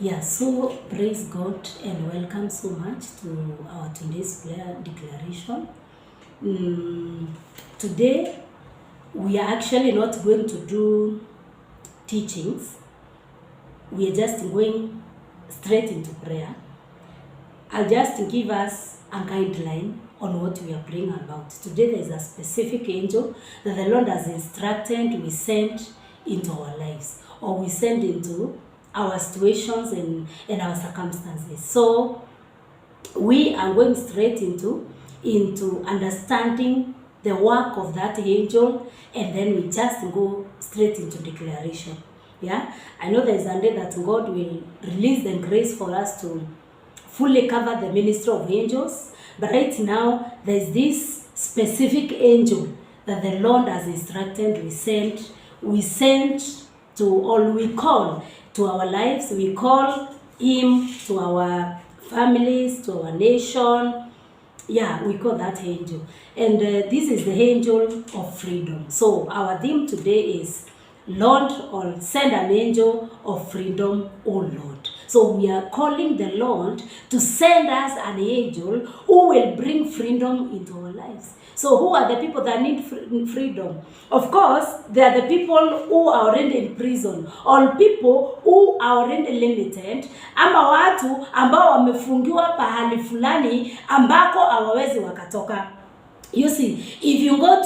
Yeah, so praise God and welcome so much to our today's prayer declaration. Today, we are actually not going to do teachings. We are just going straight into prayer. I'll just give us a guideline on what we are praying about. Today, there is a specific angel that the Lord has instructed we send into our lives, or we send into our situations and our circumstances. So we are going straight into understanding the work of that angel, and then we just go straight into declaration. Yeah, I know there is a day that God will release the grace for us to fully cover the ministry of angels, but right now there's this specific angel that the Lord has instructed we send to, or we call to our lives. We call him to our families, to our nation. Yeah, we call that angel. And this is the angel of freedom. So our theme today is Lord, or send an angel of freedom, oh Lord. So we are calling the Lord to send us an angel who will bring freedom into our lives. So who are the people that need freedom? Of course, they are the people who are already in prison, or people who are already limited, ama watu ambao wamefungiwa pahali fulani ambako hawawezi wakatoka. You see, if you go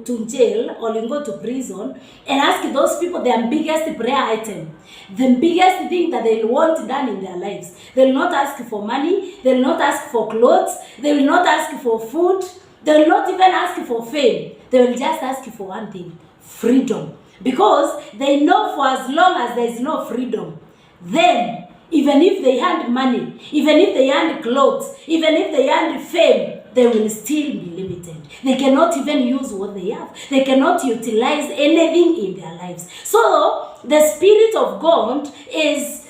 to jail or you go to prison and ask those people their biggest prayer item, the biggest thing that they want done in their lives, they will not ask for money, they will not ask for clothes, they will not ask for food, they will not even ask for fame. They will just ask for one thing: freedom. Because they know for as long as there is no freedom, then even if they had money, even if they had clothes, even if they had fame, they will still be limited. They cannot even use what they have. They cannot utilize anything in their lives. So the Spirit of God is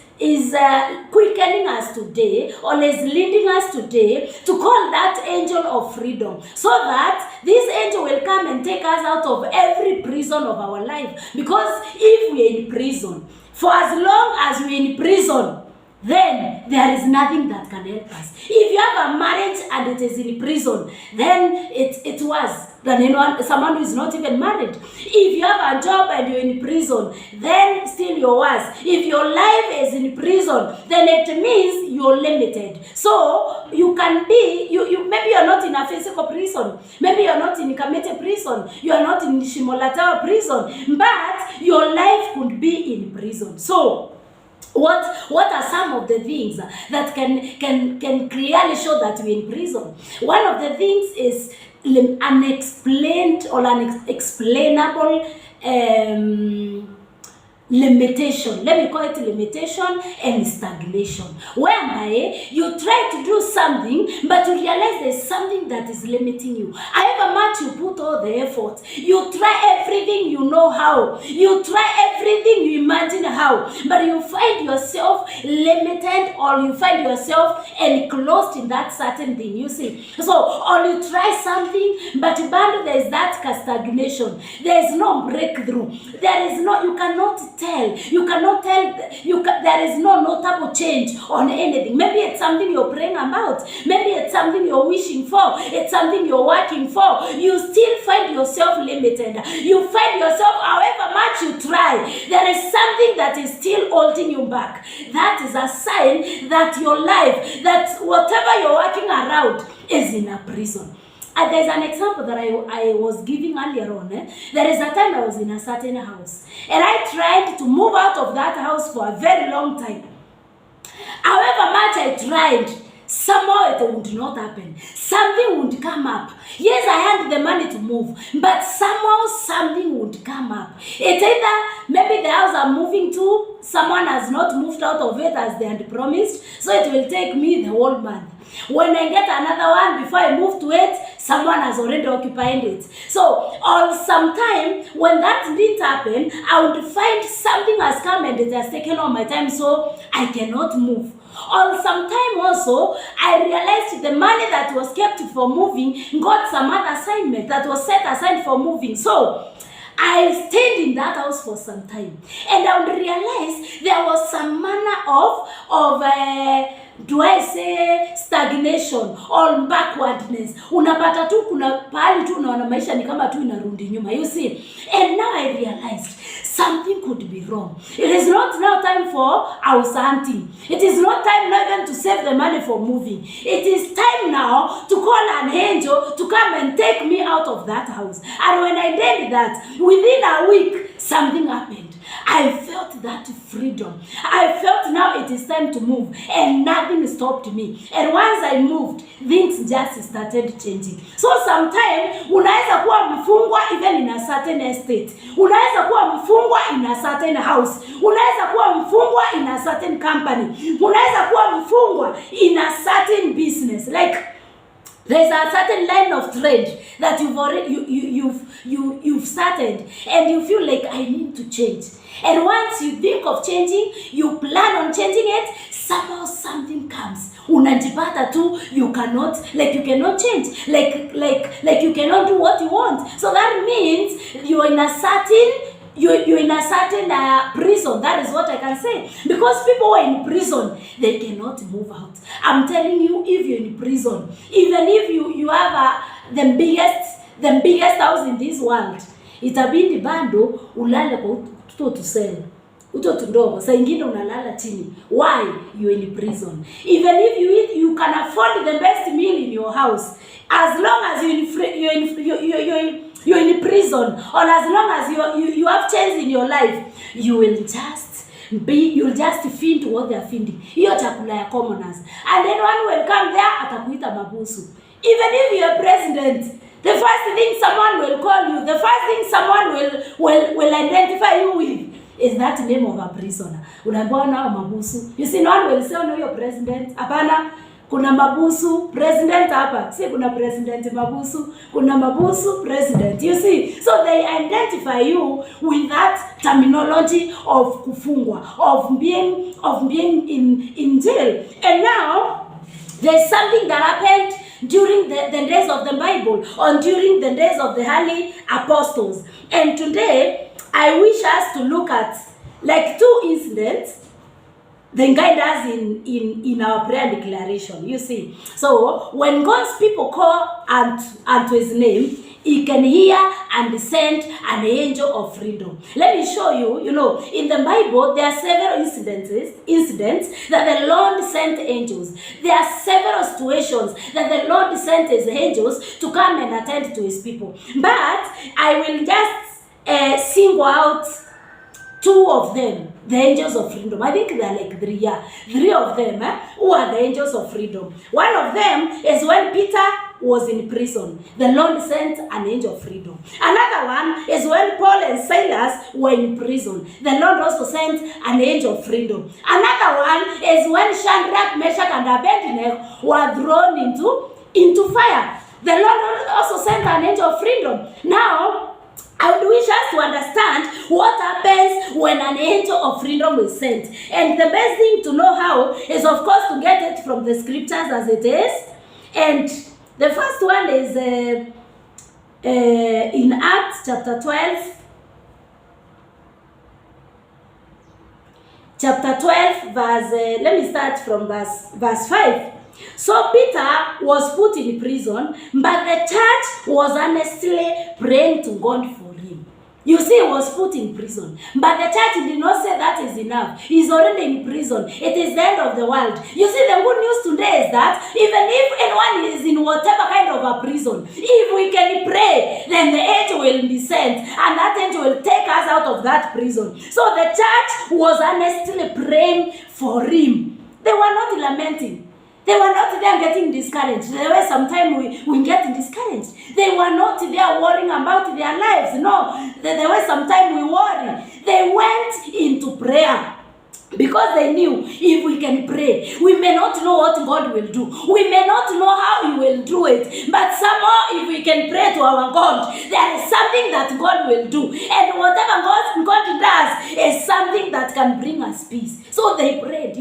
quickening us today, or is leading us today to call that angel of freedom, so that this angel will come and take us out of every prison of our life. Because if we're in prison, for as long as we're in prison, then there is nothing that can help us. If you have a marriage and it is in prison, then it was someone who is not even married. If you have a job and you're in prison, then still you're worse. If your life is in prison, then it means you're limited. So you can be, you maybe you're not in a physical prison, maybe you're not in Kamete prison, you are not in Shimolatawa prison, but your life could be in prison. So what are some of the things that can clearly show that we're in prison? One of the things is unexplained or unexplainable limitation. Let me call it limitation and stagnation, whereby you try to do something, but you realize there's something that is limiting you. However much you put all the effort, you try everything you know how, you try everything you imagine how, but you find yourself limited, or you find yourself enclosed in that certain thing. You see, so or you try something, but there is that stagnation. There is no breakthrough. There is no, you cannot tell. You cannot tell. There is no notable change on anything. Maybe it's something you're praying about. Maybe it's something you're wishing for. It's something you're working for. You still find yourself limited. You find yourself, however much you try, there is something that is still holding you back. That is a sign that your life, that whatever you're working around, is in a prison. There's an example that I was giving earlier on. There is a time I was in a certain house, and I tried to move out of that house for a very long time. However much I tried, somehow it would not happen. Something would come up. Yes, I had the money to move, but somehow something would come up. It's either maybe the house I'm moving to, someone has not moved out of it as they had promised, so it will take me the whole month. When I get another one, before I move to it, someone has already occupied it. So, or sometime when that didn't happen, I would find something has come and it has taken all my time, so I cannot move. Or sometime also, I realized the money that was kept for moving got some other assignment that was set aside for moving. So I stayed in that house for some time, and I would realize there was some manner of do I say stagnation or backwardness. Unapata tu kuna pahali tu unaona maisha ni kama tu inarudi nyuma, you see. And now I realized something could be wrong. It is not now time for house hunting. It is not time now even to save the money for moving. It is time now to call an angel to come and take me out of that house. And when I did that, within a week, something happened. I felt that freedom. I felt now it is time to move, and nothing stopped me. And once I moved, things just started changing. So sometimes unaweza kuwa mfungwa even in a certain estate. Unaweza kuwa mfungwa in a certain house. Unaweza kuwa mfungwa in a certain company. Unaweza kuwa mfungwa in a certain business. Like there's a certain line of trade that you've already you've started, and you feel like I need to change. And once you think of changing, you plan on changing it, somehow something comes. Unajipata tu you cannot change. Like you cannot do what you want. So that means you're in a certain prison. That is what I can say. Because people who are in prison, they cannot move out. I'm telling you, if you're in prison, even if you have the biggest house in this world, itabidi bado ulale kwa tuseme utoto ndogo, saa ingine unalala chini. Why? You're in prison. Even if you can afford the best meal in your house, as long as you're in prison, or as long as you have change in your life, you'll just feed what they are feeding. Hiyo chakula ya commoners. And then one will come there, atakuita mabusu. Even if you're president, the first thing someone will call you, the first thing someone will identify you with is that name of a prisoner. Unaambiwa na mabusu. You see, no one will say, oh no, you're president. Hapana, kuna mabusu president hapa. See, kuna president mabusu, kuna mabusu president. You see, so they identify you with that terminology of kufungwa, of being in jail. And now there's something that happened during the days of the Bible, or during the days of the early apostles. And today, I wish us to look at like two incidents that guide us in our prayer declaration. You see, so when God's people call unto his name, he can hear and send an angel of freedom. Let me show you, in the Bible, there are several incidents that the Lord sent angels. There are several situations that the Lord sent his angels to come and attend to his people. But I will just single out two of them, the angels of freedom. I think there are like three of them who are the angels of freedom. One of them is when Peter was in prison. The Lord sent an angel of freedom. Another one is when Paul and Silas were in prison. The Lord also sent an angel of freedom. Another one is when Shadrach, Meshach, and Abednego were thrown into fire. The Lord also sent an angel of freedom. Now, I would wish us to understand what happens when an angel of freedom is sent. And the best thing to know how is, of course, to get it from the scriptures as it is. And the first one is in Acts chapter 12. Chapter 12, let me start from verse 5. So Peter was put in prison, but the church was honestly praying to God for him. You see, he was put in prison, but the church did not say that is enough. He's already in prison. It is the end of the world. You see, the good news today is that even if anyone is in whatever kind of a prison, if we can pray, then the angel will be sent, and that angel will take us out of that prison. So the church was honestly praying for him. They were not lamenting. They were not there getting discouraged. There were sometimes we get discouraged. They were not there worrying about their lives. No, there were sometimes we worry. They went into prayer because they knew if we can can pray. We may not know what God will do. We may not know how He will do it. But somehow, if we can pray to our God, there is something that God will do. And whatever God does is something that can bring us peace. So they prayed.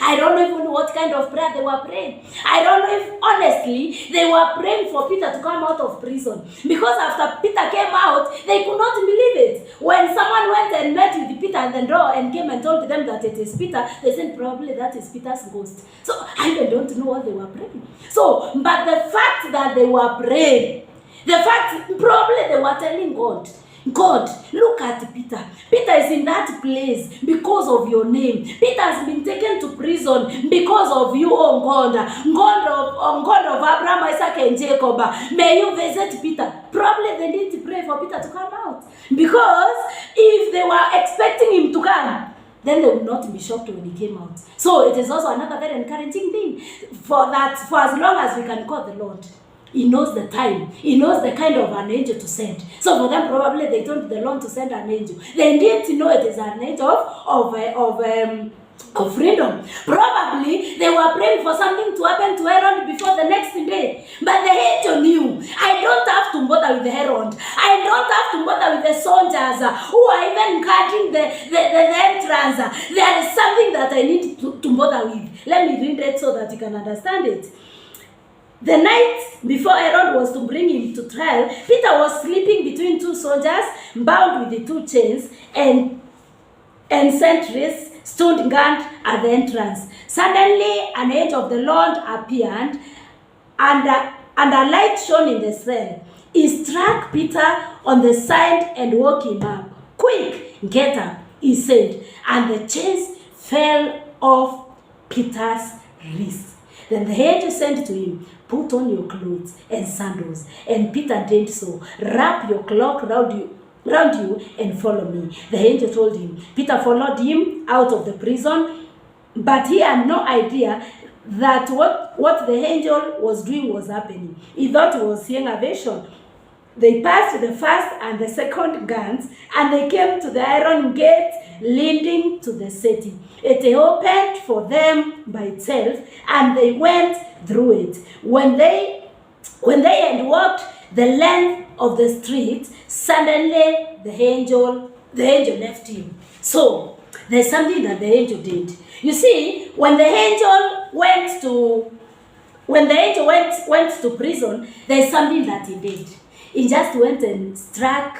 I don't even know what kind of prayer they were praying. I don't know if, honestly, they were praying for Peter to come out of prison. Because after Peter came out, they could not believe it. When someone went and met with Peter at the door and came and told them that it is Peter, they said probably that is Peter's ghost. So I don't know what they were praying. So, but the fact that they were praying, the fact probably they were telling God, look at Peter. Peter is in that place because of your name. Peter has been taken to prison because of you, oh God. God of Abraham, Isaac, and Jacob. May you visit Peter. Probably they need to pray for Peter to come out. Because if they were expecting him to come, then they would not be shocked when he came out. So it is also another very encouraging thing for as long as we can call the Lord. He knows the time. He knows the kind of an angel to send. So for them, probably they told the Lord to send an angel. They didn't know it is an angel of freedom. Probably they were praying for something to happen to Aaron before the next day. But the angel knew. I don't have to bother with Aaron. I don't have to bother with the soldiers who are even guarding the entrance. There is something that I need to bother with. Let me read it so that you can understand it. The night before Herod was to bring him to trial, Peter was sleeping between two soldiers, bound with the two chains, and sentries stood guard at the entrance. Suddenly, an angel of the Lord appeared, and a light shone in the cell. He struck Peter on the side and woke him up. "Quick, get up," he said, and the chains fell off Peter's wrists. Then the angel said to him, "Put on your clothes and sandals." And Peter did so. "Wrap your cloak round you and follow me." The angel told him. Peter followed him out of the prison, but he had no idea that what the angel was doing was happening. He thought he was seeing a vision. They passed the first and the second guards, and they came to the iron gate leading to the city. It opened for them by itself, and they went through it. When they had walked the length of the street, suddenly the angel left him. So there's something that the angel did. You see, when the angel went to prison, there's something that he did. He just went and struck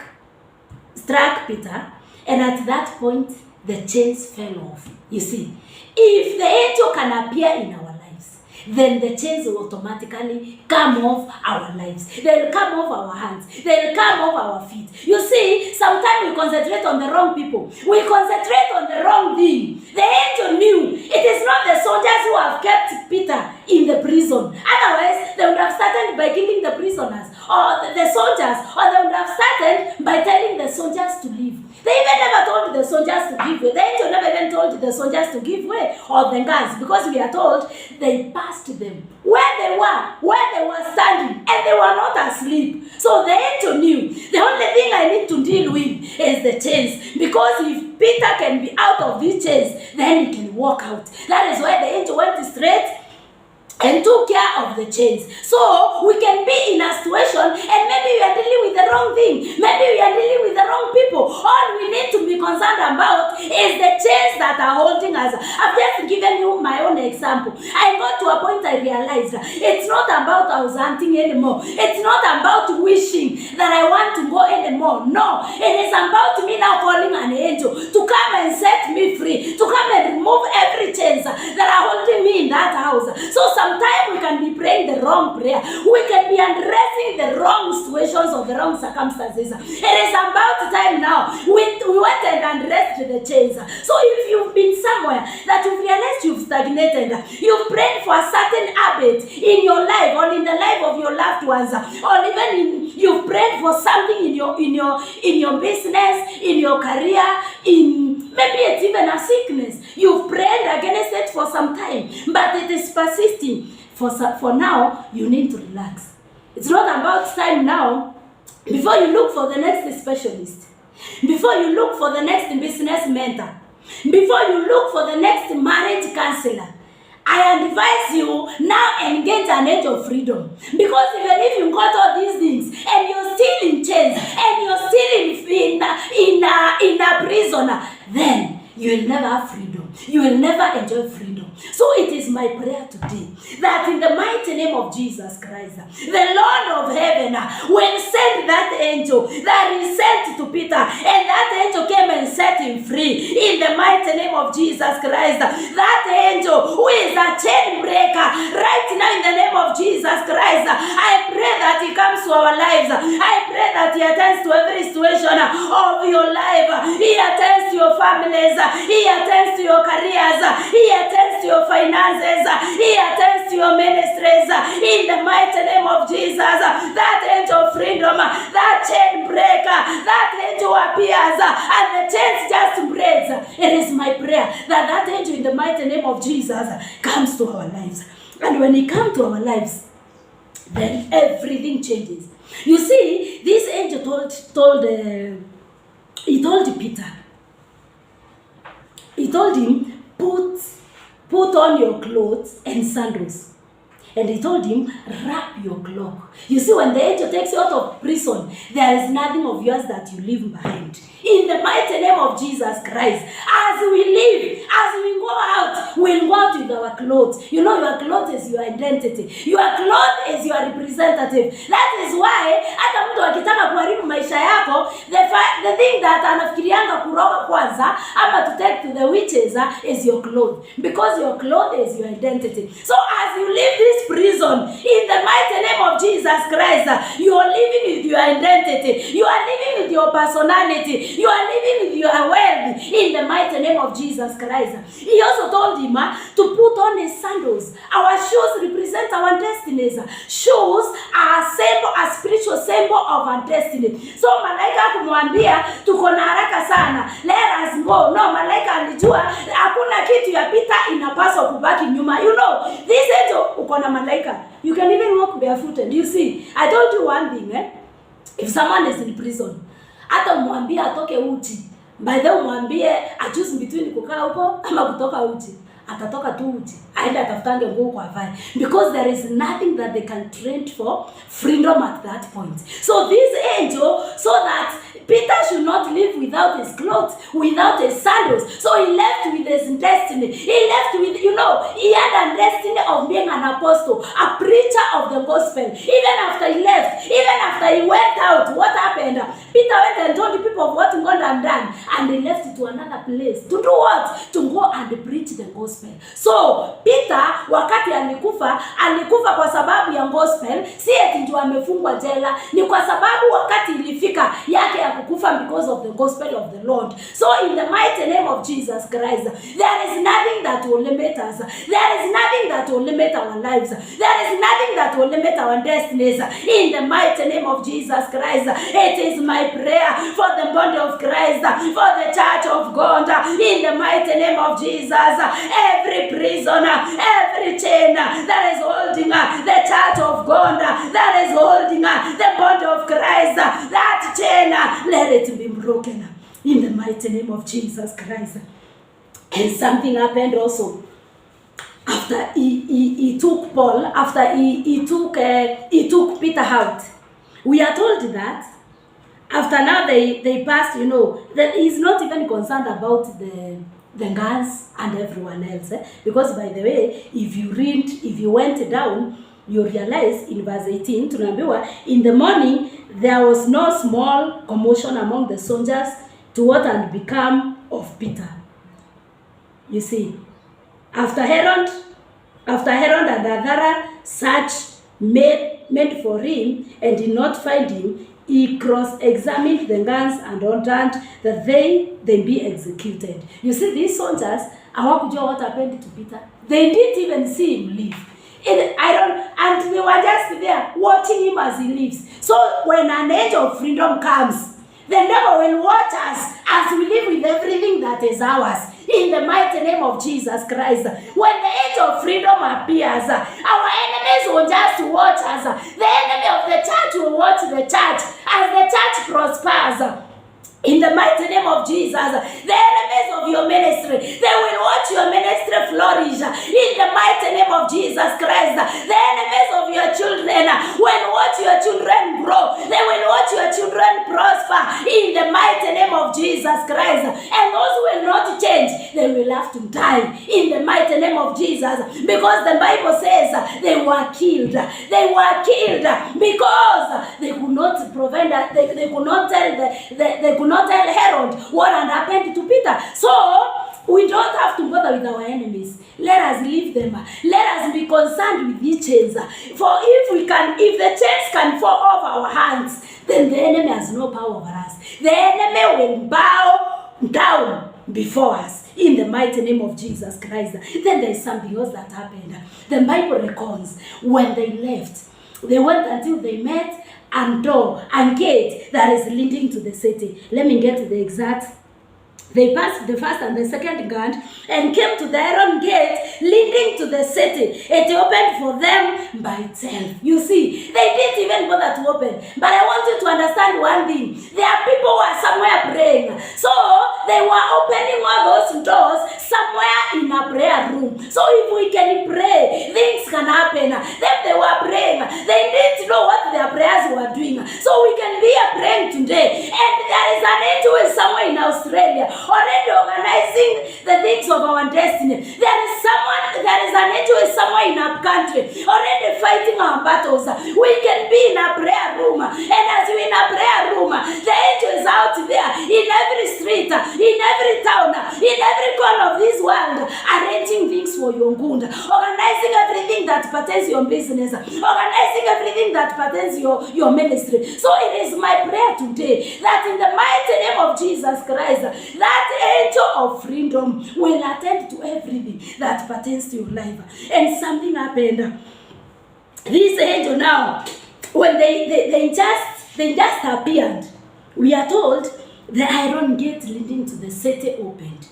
Peter, and at that point, the chains fell off. You see, if the angel can appear in our lives, then the chains will automatically come off our lives. They'll come off our hands. They'll come off our feet. You see, sometimes we concentrate on the wrong people. We concentrate on the wrong thing. The angel knew it is not the soldiers who have kept Peter in the prison. Otherwise, they would have started by killing the prisoners or the soldiers, or they would have started by telling the soldiers to leave. They even never told the soldiers to give way. The angel never even told the soldiers to give way, or the guards, because we are told they passed them where they were standing, and they were not asleep. So the angel knew the only thing I need to deal with is the chains, because if Peter can be out of these chains, then he can walk out. That is why the angel went straight and took care of the chains. So we can be in a situation and maybe we are dealing with the wrong thing. Maybe we are dealing with the wrong people. All we need to be concerned about is the chains that are holding us. I've just given you my own example. I got to a point I realized it's not about I was hunting anymore. It's not about wishing that I want to go anymore. No, it is about me now calling an angel to come and set me free, to come and remove every chains that are holding me in that house. So sometimes we can be praying the wrong prayer. We can be addressing the wrong situations or the wrong circumstances. It is about time now. We went and addressed the chains. So if you've been somewhere that you've realized you've stagnated, you've prayed for a certain habit in your life or in the life of your loved ones, or even you've prayed for something in your business, in your career, maybe it's even a sickness. You've prayed against it for some time, but it is persisting. For now, you need to relax. It's not about time now. Before you look for the next specialist, before you look for the next business mentor, before you look for the next marriage counselor, advise you now engage an angel of freedom. Because even if you got all these things and you're still in chains and you're still in a prisoner, then you will never have freedom. You will never enjoy freedom. So it is my prayer today that in the mighty name of Jesus Christ, the Lord of heaven will send that angel that is sent to Peter, and that angel came and set him free in the mighty name of Jesus Christ. That angel who is a chain breaker right now in the name of Jesus Christ, I pray that he comes to our lives. I pray that he attends to every situation of your life. He attends to your families. He attends to your careers. He attends to your finances. He attends to your ministries. In the mighty name of Jesus, that angel of freedom, that chain breaker, that angel appears and the chains just breaks. It is my prayer that that angel in the mighty name of Jesus comes to our lives. And when he comes to our lives, then everything changes. You see, this angel told Peter. He told him, put on your clothes and sandals. And he told him, wrap your cloak. You see, when the angel takes you out of prison, there is nothing of yours that you leave behind. In the mighty name of Jesus Christ, as we live, as we go out, we'll go out with our clothes. You know, your clothes is your identity. Your clothes is your representative. That is why, hata mtu akitaka kuharibu maisha yako, the thing that anafikirianga kuroga kwanza, ama to take to the witches is your clothes. Because your clothes is your identity. So as you leave this prison, in the mighty name of Jesus Christ, you are living with your identity. You are living with your personality. You are living with your wealth in the mighty name of Jesus Christ. He also told him to put on his sandals. Our shoes represent our destinies. Shoes are a spiritual symbol of our destiny. So malaika kumwambia tuko na haraka sana, let us go. No, malaika alijua hakuna kitu ya Peter inapaswa kubaki nyuma. You know, this angel uko na malaika. You can even walk barefooted. You see, I told you one thing, if someone is in prison, hata umwambie atoke uchi, by the way umwambie a choose between kukaa huko ama kutoka uchi, atatoka tu uchi, aende atafutange nguo kwa vai, because there is nothing that they can trade for freedom at that point. So this angel, so that Peter should not live without his clothes, without his sandals. So he left with his destiny. He left with, you know, he had a destiny of being an apostle, a preacher of the gospel. Even after he left, even after he went out, what happened? Peter went and told the people of what God had done, and they left to another place. To do what? To go and preach the gospel. So Peter, wakati alikufa kwa sababu ya gospel, si eti ndio amefungwa jela, ni kwa sababu wakati ilifika yake ya kukufa because of the gospel of the Lord. So in the mighty name of Jesus Christ, there is nothing that will limit us. There is nothing that will limit our lives. There is nothing that will limit our destinies. In the mighty name of Jesus Christ, it is my prayer for the body of Christ, for the church of God, in the mighty name of Jesus, every prisoner, every chain that is holding the church of God, that is holding the body of Christ, that chain, let it be broken in the mighty name of Jesus Christ. And something happened also after he took Paul, after he took Peter out. We are told that after now they passed, you know, that he's not even concerned about the guns and everyone else. Because by the way, if you went down, you realize in verse 18, tunaambiwa, in the morning there was no small commotion among the soldiers to what had become of Peter. You see, after Herod and Athara searched made for him and did not find him, he cross-examined the guards and ordered that they be executed. You see, these soldiers, hawakujua what happened to Peter. They didn't even see him leave. And they were just there watching him as he leaves. So when an angel of freedom comes, the devil will watch us as we live with everything that is ours. In the mighty name of Jesus Christ. When the angel of freedom appears, our enemies will just watch us. The enemy of the church will watch the church as the church prospers. In the mighty name of Jesus, the enemies of your ministry, they will watch your ministry flourish. In the mighty name of Jesus Christ. And those who will not change, they will have to die in the mighty name of Jesus. Because the Bible says they were killed. They were killed because they could not prevent that. They could not tell Herod what had happened to Peter. So we don't have to bother with our enemies. Let us leave them. Let us be concerned with these chains. For if the chains can fall off our hands, then the enemy has no power over us. The enemy will bow down before us in the mighty name of Jesus Christ. Then there is something else that happened. The Bible records when they left, they went until they met a door and gate that is leading to the city. Let me get to the exact. They passed the first and the second guard and came to the iron gate leading to the city. It opened for them by itself. You see, they didn't even bother to open. But I want you to understand one thing. There are people who are somewhere praying. So they were opening all those doors somewhere in a prayer room. So if we can pray, things can happen. Then they were praying. They didn't know what their prayers were doing. So we can be praying today. And there is an angel somewhere in Australia already organizing the things of our destiny. There is an angel somewhere in our country already fighting our battles. We can be in a prayer room, and as we're in a prayer room, the angel is out there in every street, in every town, in every corner of this world, arranging things for your good, organizing everything that pertains to your business, organizing everything that pertains to your ministry. So it is my prayer today that in the mighty name of Jesus Christ, that angel of freedom will attend to everything that pertains to your life. And something happened. This angel now, when they just appeared, we are told the iron gate leading to the city opened.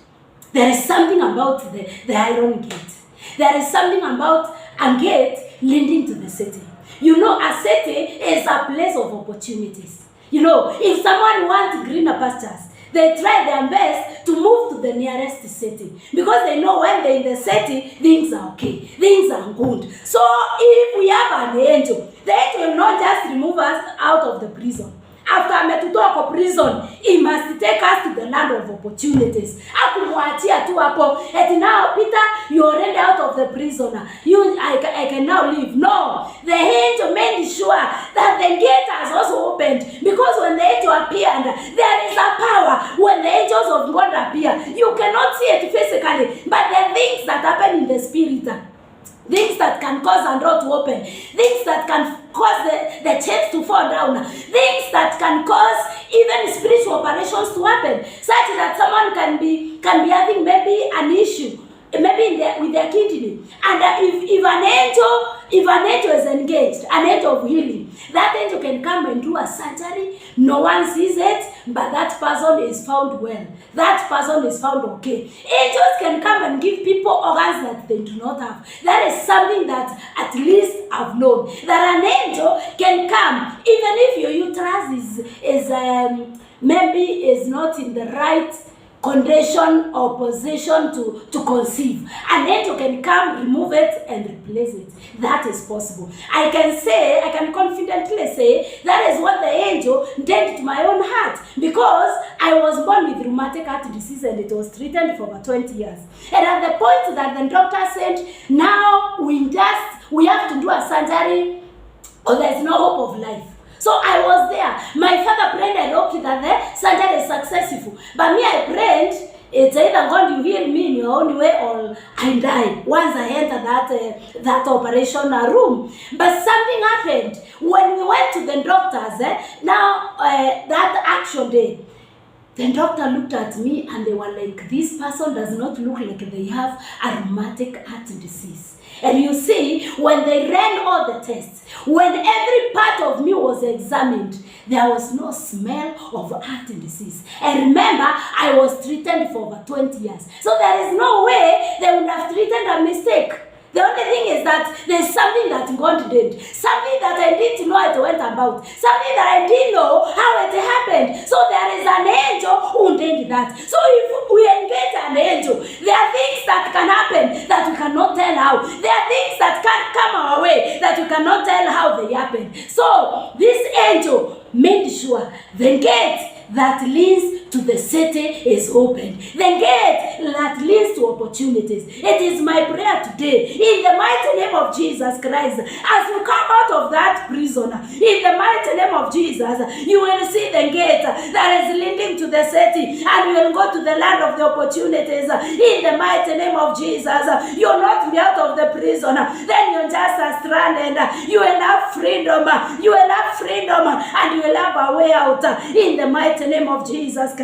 There is something about the iron gate. There is something about a gate leading to the city. You know, a city is a place of opportunities. You know, if someone wants greener pastures, they try their best to move to the nearest city because they know when they're in the city, things are okay, things are good. So if we have an angel, the angel will not just remove us out of the prison. After ametutoa kwa prison, he must take us to the land of opportunities. Akumwachia tu hapo, and now Peter, you're already out of the prison. I can now leave. No, the angel made sure that the gate has also opened, because when the angel appeared, there is a power. When the angels of God appear, you cannot see it physically, but there are things that happen in the spirit. Things that can cause a door to open. Things that can cause the chains to fall down. Things that can cause even spiritual operations to happen. Such that someone can be having maybe an issue, maybe with their kidney. And if an angel is engaged, an angel of healing, that angel can come and do a surgery. No one sees it, but that person is found well. That person is found okay. Angels can come and give people organs that they do not have. That is something that at least I've known. That an angel can come, even if your uterus is maybe is not in the right condition or position to conceive. An angel can come, remove it, and replace it. That is possible. I can confidently say that is what the angel did to my own heart, because I was born with rheumatic heart disease and it was treated for over 20 years. And at the point that the doctor said, now we have to do a surgery or there's no hope of life. So I was there. My father prayed and hoped that the surgery is successful. But me, I prayed, it's either God, you heal me in your own way or I die once I enter that operation room. But something happened. When we went to the doctors, that actual day, the doctor looked at me and they were like, this person does not look like they have a rheumatic heart disease. And you see, when they ran all the tests, when every part of me was examined, there was no smell of heart disease. And remember, I was treated for over 20 years. So there is no way they would have treated a mistake. The only thing is that there's something that God did. Something that I didn't know it went about. Something that I didn't know how it happened. So there is an angel who did that. So if we engage an angel, there are things that can happen that we cannot tell how. There are things that can come our way that we cannot tell how they happen. So this angel made sure the gate that leads to the city is opened. The gate that leads to opportunities. It is my prayer today, in the mighty name of Jesus Christ, as you come out of that prison, in the mighty name of Jesus, you will see the gate that is leading to the city, and you will go to the land of the opportunities. In the mighty name of Jesus, you'll not be out of the prison, then you're just stranded. You will have freedom, you will have freedom, and you will have a way out. In the mighty name of Jesus Christ.